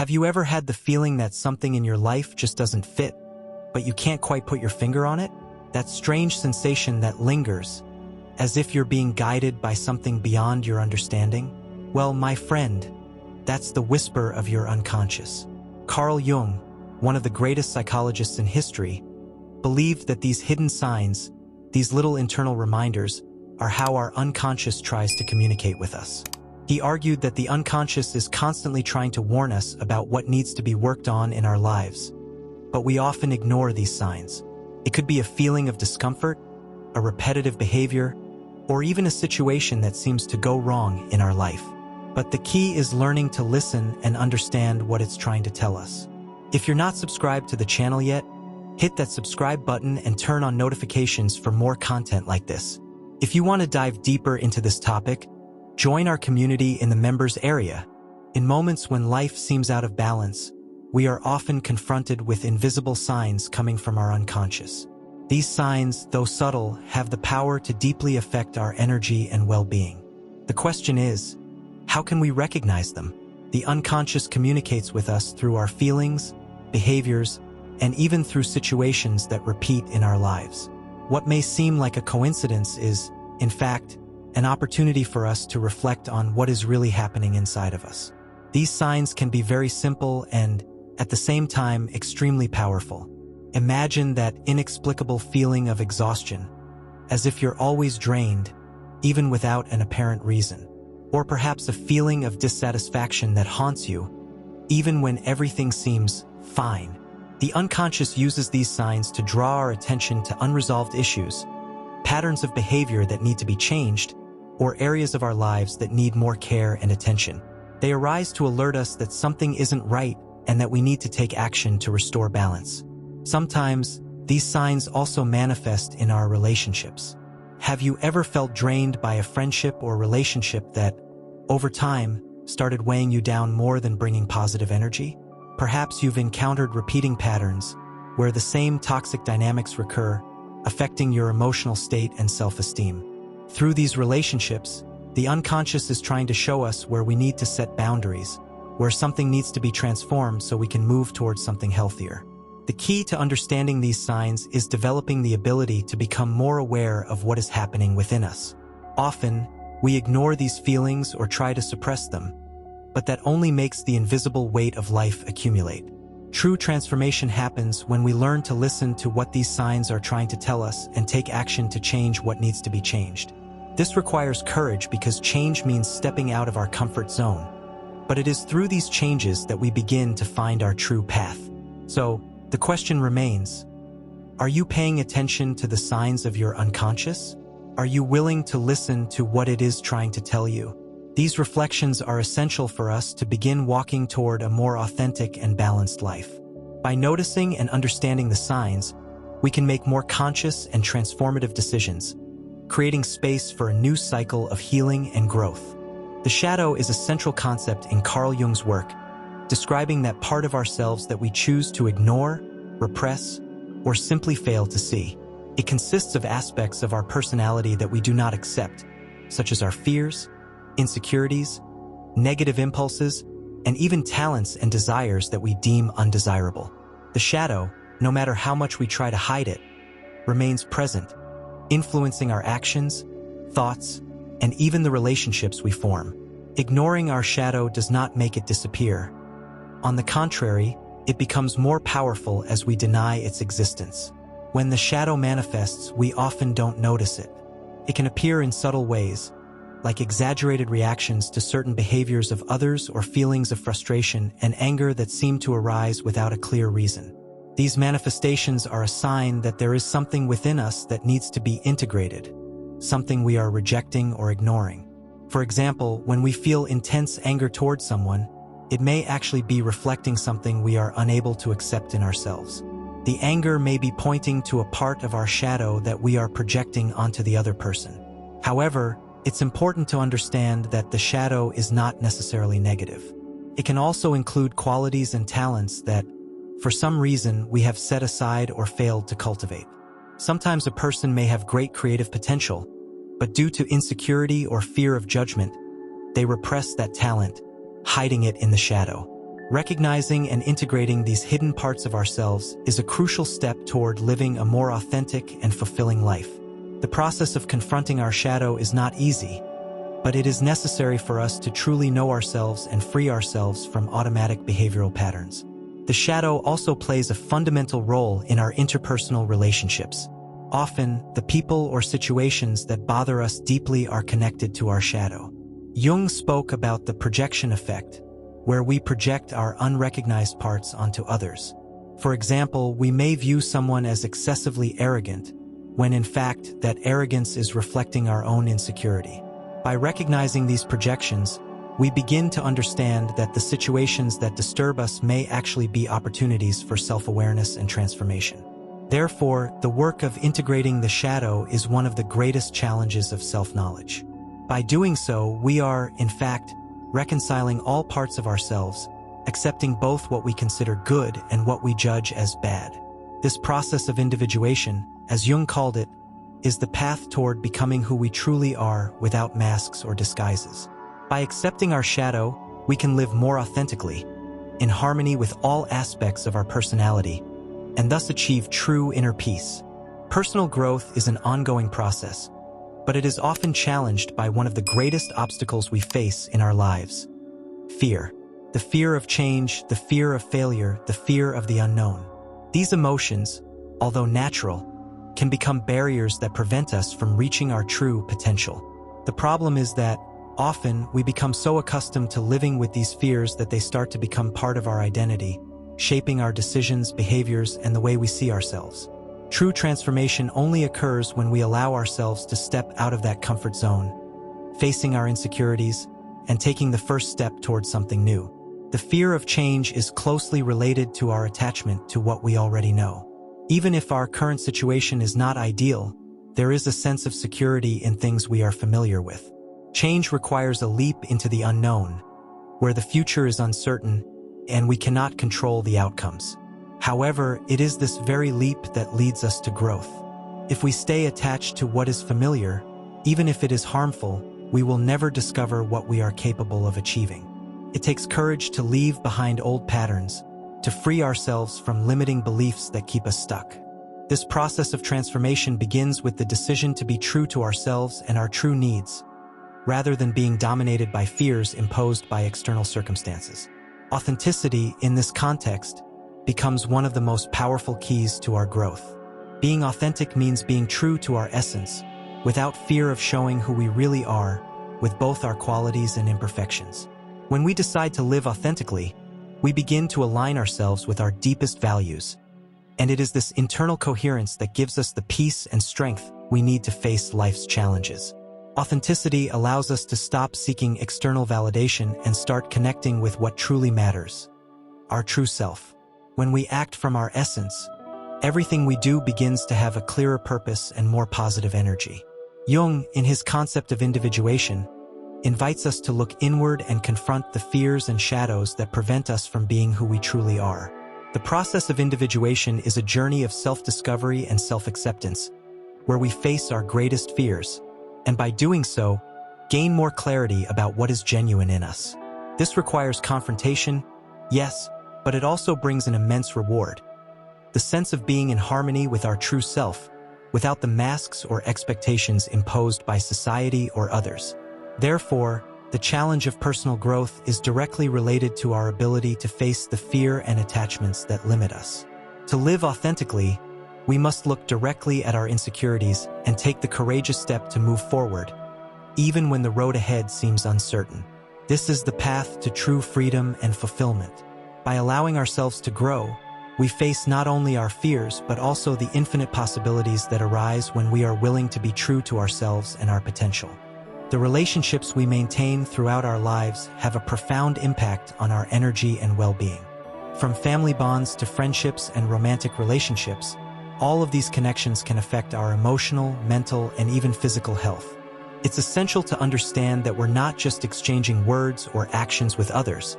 Have you ever had the feeling that something in your life just doesn't fit, but you can't quite put your finger on it? That strange sensation that lingers, as if you're being guided by something beyond your understanding? Well, my friend, that's the whisper of your unconscious. Carl Jung, one of the greatest psychologists in history, believed that these hidden signs, these little internal reminders, are how our unconscious tries to communicate with us. He argued that the unconscious is constantly trying to warn us about what needs to be worked on in our lives, but we often ignore these signs. It could be a feeling of discomfort, a repetitive behavior, or even a situation that seems to go wrong in our life. But the key is learning to listen and understand what it's trying to tell us. If you're not subscribed to the channel yet, hit that subscribe button and turn on notifications for more content like this. If you want to dive deeper into this topic, join our community in the members area. In moments when life seems out of balance, we are often confronted with invisible signs coming from our unconscious. These signs, though subtle, have the power to deeply affect our energy and well-being. The question is, how can we recognize them? The unconscious communicates with us through our feelings, behaviors, and even through situations that repeat in our lives. What may seem like a coincidence is, in fact, an opportunity for us to reflect on what is really happening inside of us. These signs can be very simple and, at the same time, extremely powerful. Imagine that inexplicable feeling of exhaustion, as if you're always drained, even without an apparent reason. Or perhaps a feeling of dissatisfaction that haunts you, even when everything seems fine. The unconscious uses these signs to draw our attention to unresolved issues, patterns of behavior that need to be changed, or areas of our lives that need more care and attention. They arise to alert us that something isn't right and that we need to take action to restore balance. Sometimes, these signs also manifest in our relationships. Have you ever felt drained by a friendship or relationship that, over time, started weighing you down more than bringing positive energy? Perhaps you've encountered repeating patterns where the same toxic dynamics recur, affecting your emotional state and self-esteem. Through these relationships, the unconscious is trying to show us where we need to set boundaries, where something needs to be transformed so we can move towards something healthier. The key to understanding these signs is developing the ability to become more aware of what is happening within us. Often, we ignore these feelings or try to suppress them, but that only makes the invisible weight of life accumulate. True transformation happens when we learn to listen to what these signs are trying to tell us and take action to change what needs to be changed. This requires courage because change means stepping out of our comfort zone. But it is through these changes that we begin to find our true path. So, the question remains, are you paying attention to the signs of your unconscious? Are you willing to listen to what it is trying to tell you? These reflections are essential for us to begin walking toward a more authentic and balanced life. By noticing and understanding the signs, we can make more conscious and transformative decisions, creating space for a new cycle of healing and growth. The shadow is a central concept in Carl Jung's work, describing that part of ourselves that we choose to ignore, repress, or simply fail to see. It consists of aspects of our personality that we do not accept, such as our fears, insecurities, negative impulses, and even talents and desires that we deem undesirable. The shadow, no matter how much we try to hide it, remains present, influencing our actions, thoughts, and even the relationships we form. Ignoring our shadow does not make it disappear. On the contrary, it becomes more powerful as we deny its existence. When the shadow manifests, we often don't notice it. It can appear in subtle ways, like exaggerated reactions to certain behaviors of others or feelings of frustration and anger that seem to arise without a clear reason. These manifestations are a sign that there is something within us that needs to be integrated, something we are rejecting or ignoring. For example, when we feel intense anger towards someone, it may actually be reflecting something we are unable to accept in ourselves. The anger may be pointing to a part of our shadow that we are projecting onto the other person. However, it's important to understand that the shadow is not necessarily negative. It can also include qualities and talents that, for some reason, we have set aside or failed to cultivate. Sometimes a person may have great creative potential, but due to insecurity or fear of judgment, they repress that talent, hiding it in the shadow. Recognizing and integrating these hidden parts of ourselves is a crucial step toward living a more authentic and fulfilling life. The process of confronting our shadow is not easy, but it is necessary for us to truly know ourselves and free ourselves from automatic behavioral patterns. The shadow also plays a fundamental role in our interpersonal relationships. Often, the people or situations that bother us deeply are connected to our shadow. Jung spoke about the projection effect, where we project our unrecognized parts onto others. For example, we may view someone as excessively arrogant, when in fact that arrogance is reflecting our own insecurity. By recognizing these projections, we begin to understand that the situations that disturb us may actually be opportunities for self-awareness and transformation. Therefore, the work of integrating the shadow is one of the greatest challenges of self-knowledge. By doing so, we are, in fact, reconciling all parts of ourselves, accepting both what we consider good and what we judge as bad. This process of individuation, as Jung called it, is the path toward becoming who we truly are without masks or disguises. By accepting our shadow, we can live more authentically, in harmony with all aspects of our personality, and thus achieve true inner peace. Personal growth is an ongoing process, but it is often challenged by one of the greatest obstacles we face in our lives: fear. The fear of change, the fear of failure, the fear of the unknown. These emotions, although natural, can become barriers that prevent us from reaching our true potential. The problem is that, often, we become so accustomed to living with these fears that they start to become part of our identity, shaping our decisions, behaviors, and the way we see ourselves. True transformation only occurs when we allow ourselves to step out of that comfort zone, facing our insecurities, and taking the first step towards something new. The fear of change is closely related to our attachment to what we already know. Even if our current situation is not ideal, there is a sense of security in things we are familiar with. Change requires a leap into the unknown, where the future is uncertain and we cannot control the outcomes. However, it is this very leap that leads us to growth. If we stay attached to what is familiar, even if it is harmful, we will never discover what we are capable of achieving. It takes courage to leave behind old patterns, to free ourselves from limiting beliefs that keep us stuck. This process of transformation begins with the decision to be true to ourselves and our true needs, rather than being dominated by fears imposed by external circumstances. Authenticity, in this context, becomes one of the most powerful keys to our growth. Being authentic means being true to our essence, without fear of showing who we really are, with both our qualities and imperfections. When we decide to live authentically, we begin to align ourselves with our deepest values, and it is this internal coherence that gives us the peace and strength we need to face life's challenges. Authenticity allows us to stop seeking external validation and start connecting with what truly matters: our true self. When we act from our essence, everything we do begins to have a clearer purpose and more positive energy. Jung, in his concept of individuation, invites us to look inward and confront the fears and shadows that prevent us from being who we truly are. The process of individuation is a journey of self-discovery and self-acceptance, where we face our greatest fears, and by doing so, gain more clarity about what is genuine in us. This requires confrontation, yes, but it also brings an immense reward: the sense of being in harmony with our true self, without the masks or expectations imposed by society or others. Therefore, the challenge of personal growth is directly related to our ability to face the fear and attachments that limit us. To live authentically, we must look directly at our insecurities and take the courageous step to move forward, even when the road ahead seems uncertain. This is the path to true freedom and fulfillment. By allowing ourselves to grow, we face not only our fears but also the infinite possibilities that arise when we are willing to be true to ourselves and our potential. The relationships we maintain throughout our lives have a profound impact on our energy and well-being. From family bonds to friendships and romantic relationships, all of these connections can affect our emotional, mental, and even physical health. It's essential to understand that we're not just exchanging words or actions with others.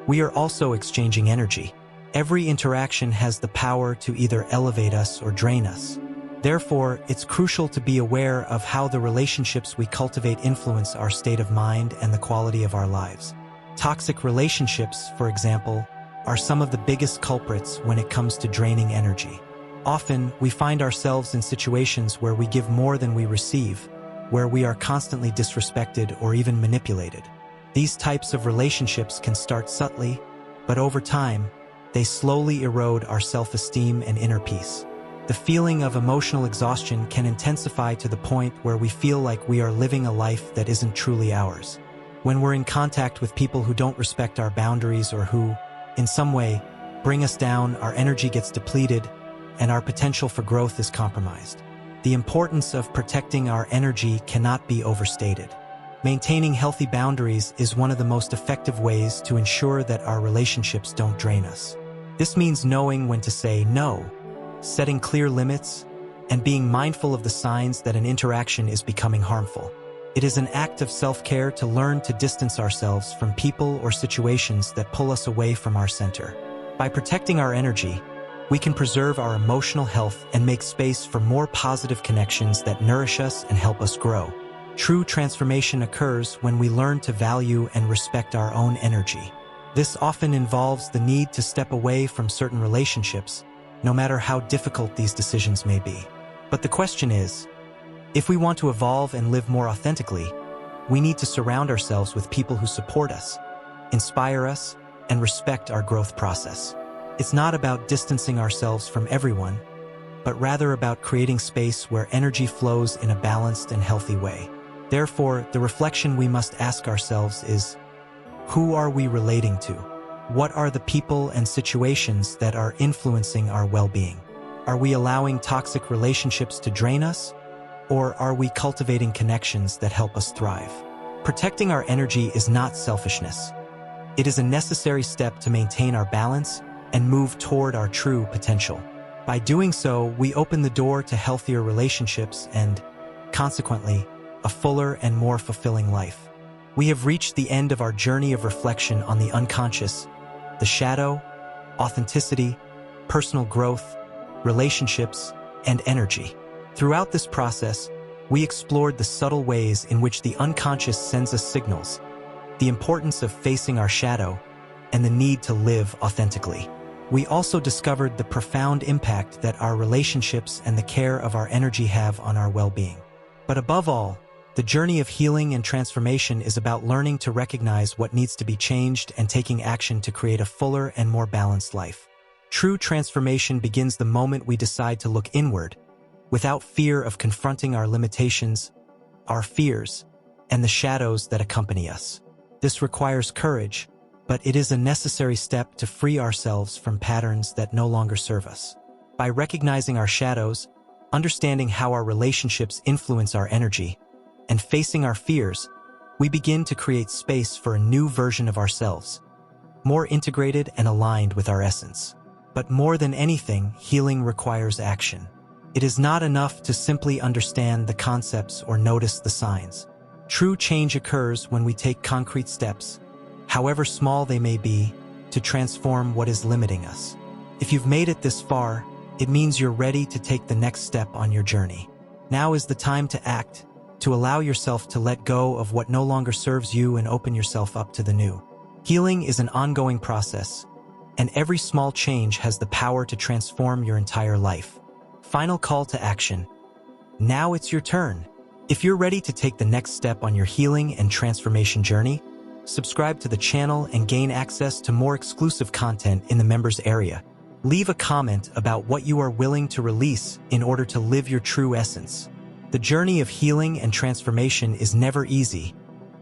We are also exchanging energy. Every interaction has the power to either elevate us or drain us. Therefore, it's crucial to be aware of how the relationships we cultivate influence our state of mind and the quality of our lives. Toxic relationships, for example, are some of the biggest culprits when it comes to draining energy. Often, we find ourselves in situations where we give more than we receive, where we are constantly disrespected or even manipulated. These types of relationships can start subtly, but over time, they slowly erode our self-esteem and inner peace. The feeling of emotional exhaustion can intensify to the point where we feel like we are living a life that isn't truly ours. When we're in contact with people who don't respect our boundaries or who, in some way, bring us down, our energy gets depleted and our potential for growth is compromised. The importance of protecting our energy cannot be overstated. Maintaining healthy boundaries is one of the most effective ways to ensure that our relationships don't drain us. This means knowing when to say no, setting clear limits, and being mindful of the signs that an interaction is becoming harmful. It is an act of self-care to learn to distance ourselves from people or situations that pull us away from our center. By protecting our energy, we can preserve our emotional health and make space for more positive connections that nourish us and help us grow. True transformation occurs when we learn to value and respect our own energy. This often involves the need to step away from certain relationships, no matter how difficult these decisions may be. But the question is, if we want to evolve and live more authentically, we need to surround ourselves with people who support us, inspire us, and respect our growth process. It's not about distancing ourselves from everyone, but rather about creating space where energy flows in a balanced and healthy way. Therefore, the reflection we must ask ourselves is, who are we relating to? What are the people and situations that are influencing our well-being? Are we allowing toxic relationships to drain us? Or are we cultivating connections that help us thrive? Protecting our energy is not selfishness. It is a necessary step to maintain our balance and move toward our true potential. By doing so, we open the door to healthier relationships and, consequently, a fuller and more fulfilling life. We have reached the end of our journey of reflection on the unconscious, the shadow, authenticity, personal growth, relationships, and energy. Throughout this process, we explored the subtle ways in which the unconscious sends us signals, the importance of facing our shadow, and the need to live authentically. We also discovered the profound impact that our relationships and the care of our energy have on our well-being. But above all, the journey of healing and transformation is about learning to recognize what needs to be changed and taking action to create a fuller and more balanced life. True transformation begins the moment we decide to look inward, without fear of confronting our limitations, our fears, and the shadows that accompany us. This requires courage, but it is a necessary step to free ourselves from patterns that no longer serve us. By recognizing our shadows, understanding how our relationships influence our energy, and facing our fears, we begin to create space for a new version of ourselves, more integrated and aligned with our essence. But more than anything, healing requires action. It is not enough to simply understand the concepts or notice the signs. True change occurs when we take concrete steps, however small they may be, to transform what is limiting us. If you've made it this far, it means you're ready to take the next step on your journey. Now is the time to act, to allow yourself to let go of what no longer serves you and open yourself up to the new. Healing is an ongoing process, and every small change has the power to transform your entire life. Final call to action. Now it's your turn. If you're ready to take the next step on your healing and transformation journey, subscribe to the channel and gain access to more exclusive content in the members area. Leave a comment about what you are willing to release in order to live your true essence. The journey of healing and transformation is never easy,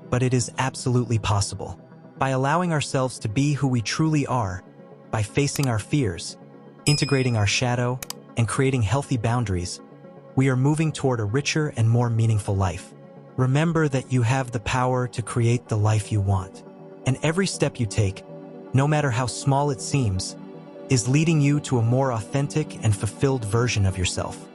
but it is absolutely possible. By allowing ourselves to be who we truly are, by facing our fears, integrating our shadow, and creating healthy boundaries, we are moving toward a richer and more meaningful life. Remember that you have the power to create the life you want. And every step you take, no matter how small it seems, is leading you to a more authentic and fulfilled version of yourself.